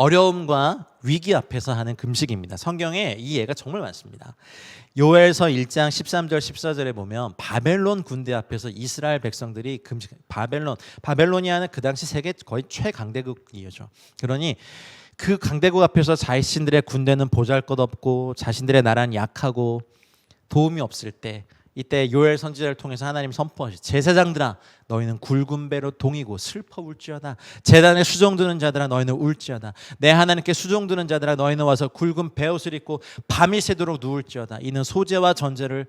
어려움과 위기 앞에서 하는 금식입니다. 성경에 이 예가 정말 많습니다. 요엘서 1장 13절 14절에 보면 바벨론 군대 앞에서 이스라엘 백성들이 바벨로니아는 그 당시 세계 거의 최강대국이었죠. 그러니 그 강대국 앞에서 자신들의 군대는 보잘것없고 자신들의 나라는 약하고 도움이 없을 때, 이때 요엘 선지자를 통해서 하나님 선포하시: 제사장들아 너희는 굵은 배로 동이고 슬퍼 울지어다. 제단에 수종 드는 자들아 너희는 울지어다. 내 하나님께 수종 드는 자들아 너희는 와서 굵은 베옷을 입고 밤이 새도록 누울지어다. 이는 소제와 전제를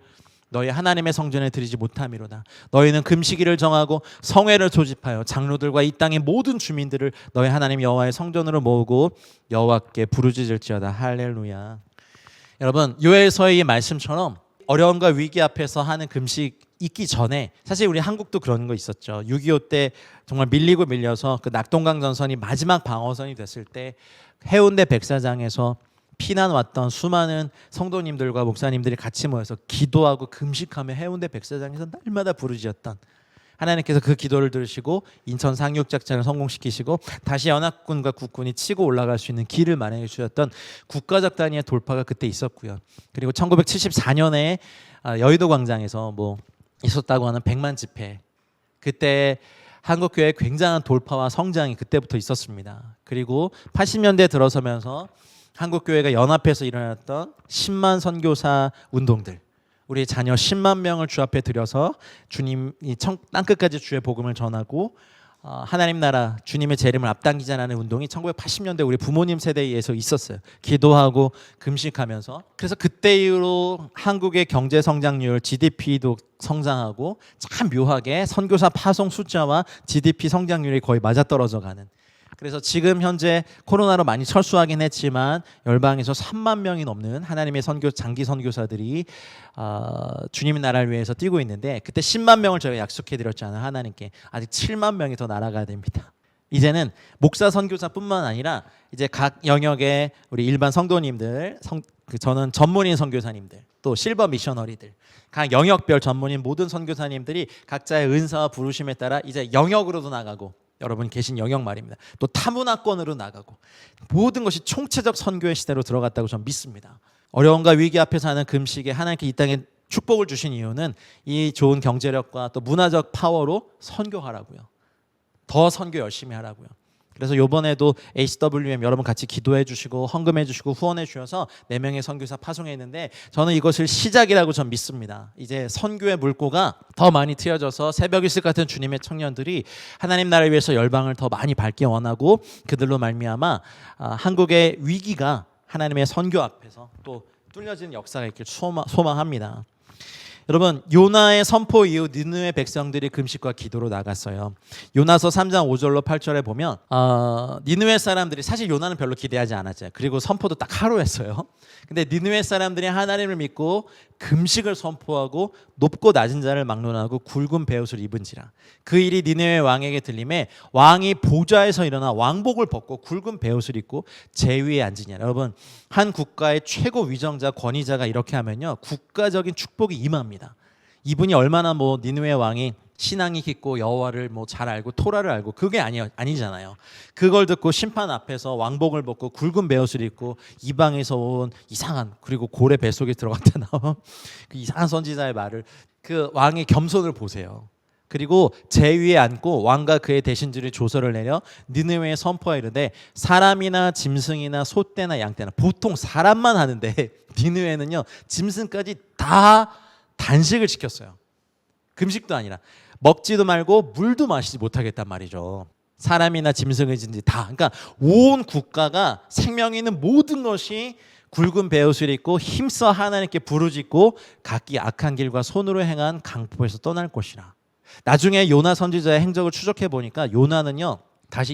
너희 하나님의 성전에 드리지 못함이로다. 너희는 금식일을 정하고 성회를 소집하여 장로들과 이 땅의 모든 주민들을 너희 하나님 여호와의 성전으로 모으고 여호와께 부르짖을지어다. 할렐루야. 여러분, 요엘서의 말씀처럼 어려움과 위기 앞에서 하는 금식 있기 전에, 사실 우리 한국도 그런 거 있었죠. 6.25 때 정말 밀리고 밀려서 그 낙동강 전선이 마지막 방어선이 됐을 때 해운대 백사장에서 피난 왔던 수많은 성도님들과 목사님들이 같이 모여서 기도하고 금식하며 해운대 백사장에서 날마다 부르짖었던, 하나님께서 그 기도를 들으시고 인천 상륙작전을 성공시키시고 다시 연합군과 국군이 치고 올라갈 수 있는 길을 마련해 주셨던 국가적 단위의 돌파가 그때 있었고요. 그리고 1974년에 여의도 광장에서 있었다고 하는 100만 집회, 그때 한국교회의 굉장한 돌파와 성장이 그때부터 있었습니다. 그리고 80년대 들어서면서 한국교회가 연합해서 일어났던 10만 선교사 운동들, 우리 자녀 10만 명을 주 앞에 들여서 주님이 땅끝까지 주의 복음을 전하고 하나님 나라 주님의 재림을 앞당기자라는 운동이 1980년대 우리 부모님 세대에 의해서 있었어요. 기도하고 금식하면서. 그래서 그때 이후로 한국의 경제 성장률, GDP도 성장하고 참 묘하게 선교사 파송 숫자와 GDP 성장률이 거의 맞아떨어져 가는. 그래서 지금 현재 코로나로 많이 철수하긴 했지만 열방에서 3만 명이 넘는 하나님의 장기 선교사들이 주님의 나라를 위해서 뛰고 있는데, 그때 10만 명을 저희가 약속해드렸잖아요. 하나님께. 아직 7만 명이 더 날아가야 됩니다. 이제는 목사 선교사뿐만 아니라 이제 각 영역의 우리 일반 성도님들, 저는 전문인 선교사님들, 또 실버 미셔너리들, 각 영역별 전문인 모든 선교사님들이 각자의 은사와 부르심에 따라 이제 영역으로도 나가고, 여러분 계신 영역 말입니다. 또 타문화권으로 나가고, 모든 것이 총체적 선교의 시대로 들어갔다고 저는 믿습니다. 어려움과 위기 앞에서 하는 금식에 하나님께 이 땅에 축복을 주신 이유는 이 좋은 경제력과 또 문화적 파워로 선교하라고요. 더 선교 열심히 하라고요. 그래서 이번에도 HWM 여러분 같이 기도해 주시고 헌금해 주시고 후원해 주셔서 4명의 선교사 파송했는데, 저는 이것을 시작이라고 전 믿습니다. 이제 선교의 물꼬가 더 많이 트여져서 새벽 일식 같은 주님의 청년들이 하나님 나라를 위해서 열방을 더 많이 밟기 원하고, 그들로 말미암아 한국의 위기가 하나님의 선교 앞에서 또 뚫려지는 역사가 있길 소망합니다. 여러분, 요나의 선포 이후 니느웨 백성들이 금식과 기도로 나갔어요. 요나서 3장 5절로 8절에 보면 니느웨 사람들이, 사실 요나는 별로 기대하지 않았죠. 그리고 선포도 딱 하루 했어요. 근데 니느웨 사람들이 하나님을 믿고 금식을 선포하고 높고 낮은 자를 막론하고 굵은 베옷을 입은지라. 그 일이 니느웨 왕에게 들림에 왕이 보좌에서 일어나 왕복을 벗고 굵은 베옷을 입고 제위에 앉으니라. 여러분, 한 국가의 최고 위정자, 권위자가 이렇게 하면요, 국가적인 축복이 임합니다. 이분이 얼마나 니느웨 왕이 신앙이 깊고 여호와를 잘 알고 토라를 알고, 그게 아니잖아요. 그걸 듣고 심판 앞에서 왕복을 벗고 굵은 베옷을 입고 이방에서 온 이상한, 그리고 고래 뱃속에 들어갔다 나온 그 이상한 선지자의 말을, 그 왕의 겸손을 보세요. 그리고 제위에 앉고 왕과 그의 대신들이 조서를 내려 니느웨에 선포하 이르되, 사람이나 짐승이나 소떼나 양떼나, 보통 사람만 하는데 니느웨는요 짐승까지 다 단식을 지켰어요. 금식도 아니라 먹지도 말고 물도 마시지 못하겠단 말이죠. 사람이나 짐승이든지 다. 그러니까 온 국가가 생명 있는 모든 것이 굵은 베옷을 입고 힘써 하나님께 부르짖고 각기 악한 길과 손으로 행한 강포에서 떠날 것이라. 나중에 요나 선지자의 행적을 추적해 보니까 요나는요 다시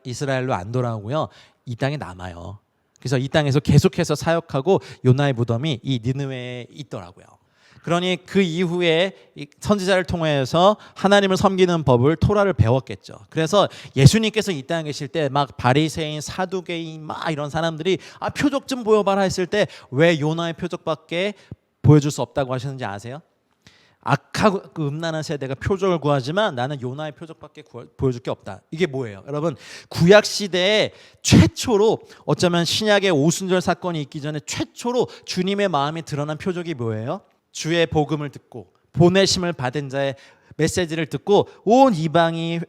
이스라엘로 안 돌아오고요, 이 땅에 남아요. 그래서 이 땅에서 계속해서 사역하고 요나의 무덤이 이 니느웨에 있더라고요. 그러니 그 이후에 선지자를 통해서 하나님을 섬기는 법을, 토라를 배웠겠죠. 그래서 예수님께서 이 땅에 계실 때 막 바리새인, 사두개인 막 이런 사람들이 표적 좀 보여봐라 했을 때 왜 요나의 표적밖에 보여줄 수 없다고 하셨는지 아세요? 악하고 그 음란한 세대가 표적을 구하지만 나는 요나의 표적밖에 보여줄 게 없다. 이게 뭐예요? 여러분, 구약 시대에 최초로, 어쩌면 신약의 오순절 사건이 있기 전에 최초로 주님의 마음이 드러난 표적이 뭐예요? 주의 복음을 듣고 보내심을 받은 자의 메시지를 듣고 온 이방이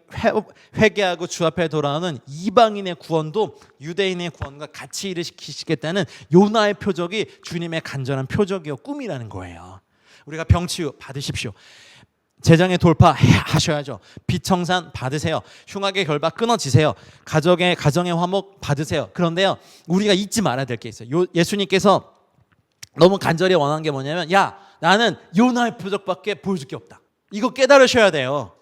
회개하고 주 앞에 돌아오는 이방인의 구원도 유대인의 구원과 같이 일으키시겠다는 요나의 표적이 주님의 간절한 표적이요 꿈이라는 거예요. 우리가 병치유 받으십시오. 재정의 돌파 하셔야죠. 비청산 받으세요. 흉악의 결박 끊어지세요. 가정의 화목 받으세요. 그런데요, 우리가 잊지 말아야 될 게 있어요. 예수님께서 너무 간절히 원한 게 뭐냐면, 야, 나는 요나의 표적밖에 보여줄 게 없다. 이거 깨달으셔야 돼요.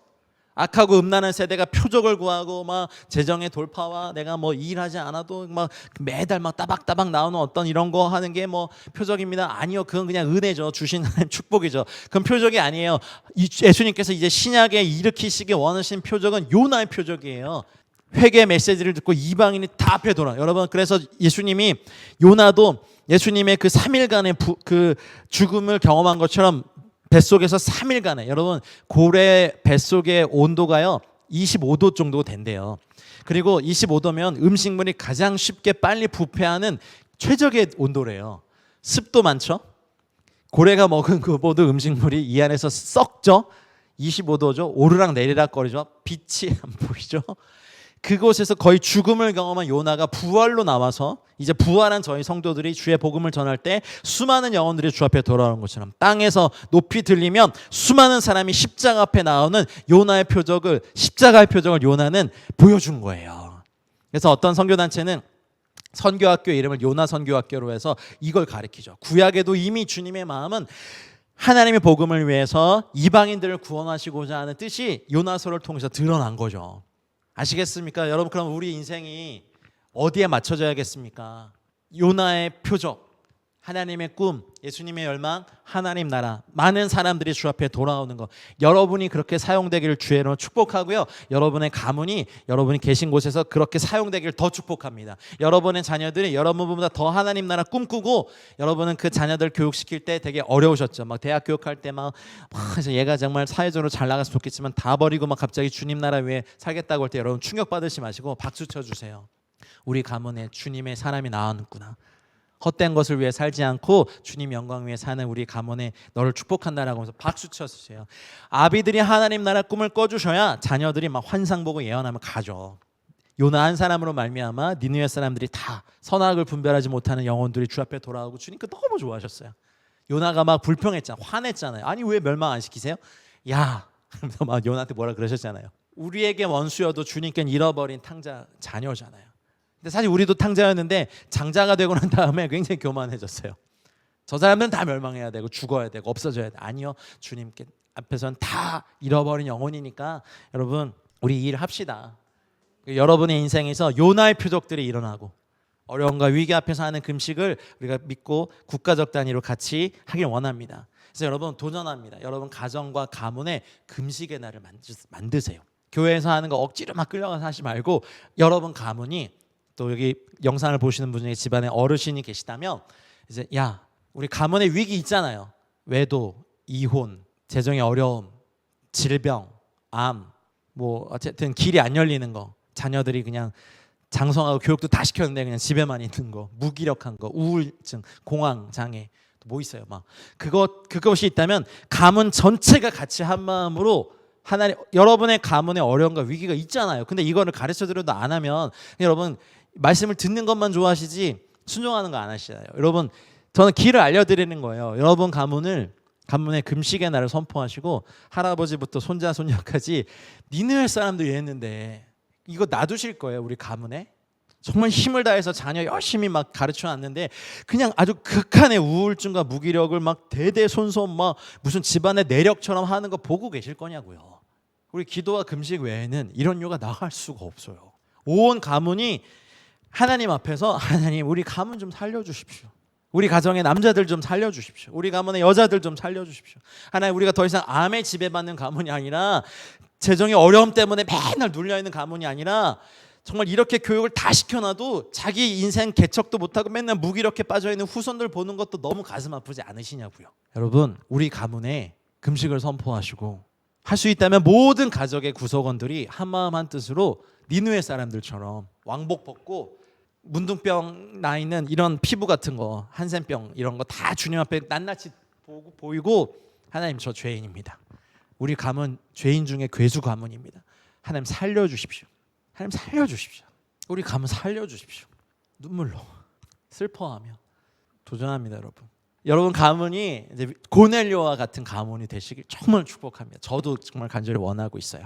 악하고 음란한 세대가 표적을 구하고 막 재정의 돌파와 내가 뭐 일하지 않아도 막 매달 막 따박따박 나오는 어떤 이런 거 하는 게 뭐 표적입니다. 아니요, 그건 그냥 은혜죠. 주신 축복이죠. 그건 표적이 아니에요. 예수님께서 이제 신약에 일으키시기 원하신 표적은 요나의 표적이에요. 회개 메시지를 듣고 이방인이 다 앞에 돌아. 여러분, 그래서 예수님이 요나도 예수님의 그 3일간의 그 죽음을 경험한 것처럼 뱃속에서 3일간에, 여러분, 고래 뱃속의 온도가요 25도 정도 된대요. 그리고 25도면 음식물이 가장 쉽게 빨리 부패하는 최적의 온도래요. 습도 많죠? 고래가 먹은 그 모든 음식물이 이 안에서 썩죠? 25도죠. 오르락 내리락 거리죠. 빛이 안 보이죠? 그곳에서 거의 죽음을 경험한 요나가 부활로 나와서 이제 부활한 저희 성도들이 주의 복음을 전할 때 수많은 영혼들이 주 앞에 돌아오는 것처럼 땅에서 높이 들리면 수많은 사람이 십자가 앞에 나오는 요나의 표적을, 십자가의 표적을 요나는 보여준 거예요. 그래서 어떤 선교단체는 선교학교 이름을 요나 선교학교로 해서 이걸 가르치죠. 구약에도 이미 주님의 마음은 하나님의 복음을 위해서 이방인들을 구원하시고자 하는 뜻이 요나서를 통해서 드러난 거죠. 아시겠습니까? 여러분, 그럼 우리 인생이 어디에 맞춰져야겠습니까? 요나의 표적, 하나님의 꿈, 예수님의 열망, 하나님 나라, 많은 사람들이 주 앞에 돌아오는 것, 여러분이 그렇게 사용되기를 주의 이름으로 축복하고요, 여러분의 가문이 여러분이 계신 곳에서 그렇게 사용되기를 더 축복합니다. 여러분의 자녀들이 여러분보다 더 하나님 나라 꿈꾸고, 여러분은 그 자녀들 교육시킬 때 되게 어려우셨죠. 막 대학 교육할 때 막 얘가 정말 사회적으로 잘 나가서 좋겠지만 다 버리고 막 갑자기 주님 나라 위에 살겠다고 할 때 여러분 충격 받으시 마시고 박수 쳐주세요. 우리 가문에 주님의 사람이 나왔구나. 헛된 것을 위해 살지 않고 주님 영광 위해 사는 우리 가문에 너를 축복한다라고 하면서 박수 쳐주세요. 아비들이 하나님 나라 꿈을 꿔주셔야 자녀들이 막 환상 보고 예언하면 가죠. 요나 한 사람으로 말미암아 니느웨 사람들이 다 선악을 분별하지 못하는 영혼들이 주 앞에 돌아오고 주님께 너무 좋아하셨어요. 요나가 막 불평했잖아요. 화냈잖아요. 아니 왜 멸망 안 시키세요? 야, 그러면서 막 요나한테 뭐라 그러셨잖아요. 우리에게 원수여도 주님께는 잃어버린 탕자 자녀잖아요. 근데 사실 우리도 탕자였는데 장자가 되고 난 다음에 굉장히 교만해졌어요. 저 사람들은 다 멸망해야 되고 죽어야 되고 없어져야 돼. 아니요, 주님께 앞에서는 다 잃어버린 영혼이니까 여러분 우리 일 합시다. 여러분의 인생에서 요나의 표적들이 일어나고 어려움과 위기 앞에서 하는 금식을 우리가 믿고 국가적 단위로 같이 하길 원합니다. 그래서 여러분 도전합니다. 여러분 가정과 가문에 금식의 날을 만드세요. 교회에서 하는 거 억지로 막 끌려가서 하지 말고 여러분 가문이, 또 여기 영상을 보시는 분 중에 집안에 어르신이 계시다면 이제 야, 우리 가문에 위기 있잖아요. 외도, 이혼, 재정의 어려움, 질병, 암, 뭐 어쨌든 길이 안 열리는 거, 자녀들이 그냥 장성하고 교육도 다 시켰는데 그냥 집에만 있는 거, 무기력한 거, 우울증, 공황 장애, 뭐 있어요. 막 그것이 있다면 가문 전체가 같이 한 마음으로 하나님, 여러분의 가문에 어려움과 위기가 있잖아요. 근데 이거를 가르쳐드려도 안 하면 여러분 말씀을 듣는 것만 좋아하시지 순종하는 거 안 하시잖아요. 여러분, 저는 길을 알려드리는 거예요. 여러분 가문에 금식의 날을 선포하시고 할아버지부터 손자 손녀까지 니느웨 사람들이 했는데 이거 놔두실 거예요. 우리 가문에 정말 힘을 다해서 자녀 열심히 막 가르쳐 놨는데 그냥 아주 극한의 우울증과 무기력을 막 대대손손 막 무슨 집안의 내력처럼 하는 거 보고 계실 거냐고요. 우리 기도와 금식 외에는 이런 요가 나갈 수가 없어요. 온 가문이 하나님 앞에서 하나님 우리 가문 좀 살려주십시오. 우리 가정의 남자들 좀 살려주십시오. 우리 가문의 여자들 좀 살려주십시오. 하나님, 우리가 더 이상 암에 지배받는 가문이 아니라 재정의 어려움 때문에 맨날 눌려있는 가문이 아니라 정말 이렇게 교육을 다 시켜놔도 자기 인생 개척도 못하고 맨날 무기력해 빠져있는 후손들 보는 것도 너무 가슴 아프지 않으시냐고요. 여러분, 우리 가문에 금식을 선포하시고 할 수 있다면 모든 가족의 구성원들이 한마음 한뜻으로 니느웨 사람들처럼 왕복 벗고 문둥병 나 있는 이런 피부 같은 거, 한센병 이런 거 다 주님 앞에 낱낱이 보이고 하나님 저 죄인입니다. 우리 가문 죄인 중에 괴수 가문입니다. 하나님 살려주십시오. 하나님 살려주십시오. 우리 가문 살려주십시오. 눈물로 슬퍼하며 도전합니다, 여러분. 여러분 가문이 이제 고넬료와 같은 가문이 되시길 정말 축복합니다. 저도 정말 간절히 원하고 있어요.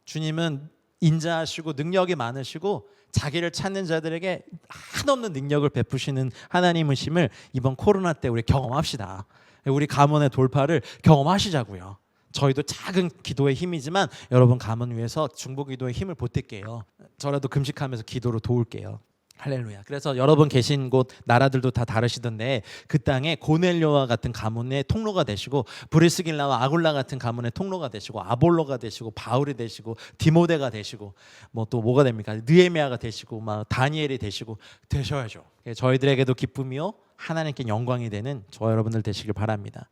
주님은 인자하시고 능력이 많으시고 자기를 찾는 자들에게 한없는 능력을 베푸시는 하나님이심을 이번 코로나 때 우리 경험합시다. 우리 가문의 돌파를 경험하시자고요. 저희도 작은 기도의 힘이지만 여러분 가문 위해서 중보기도의 힘을 보탤게요. 저라도 금식하면서 기도로 도울게요. 할렐루야. 그래서 여러분 계신 곳 나라들도 다 다르시던데 그 땅에 고넬료와 같은 가문의 통로가 되시고 브리스길라와 아굴라 같은 가문의 통로가 되시고 아볼로가 되시고 바울이 되시고 디모데가 되시고 뭐 또 뭐가 됩니까? 느헤미야가 되시고 막 다니엘이 되시고 되셔야죠. 저희들에게도 기쁨이요 하나님께 영광이 되는 저와 여러분들 되시길 바랍니다.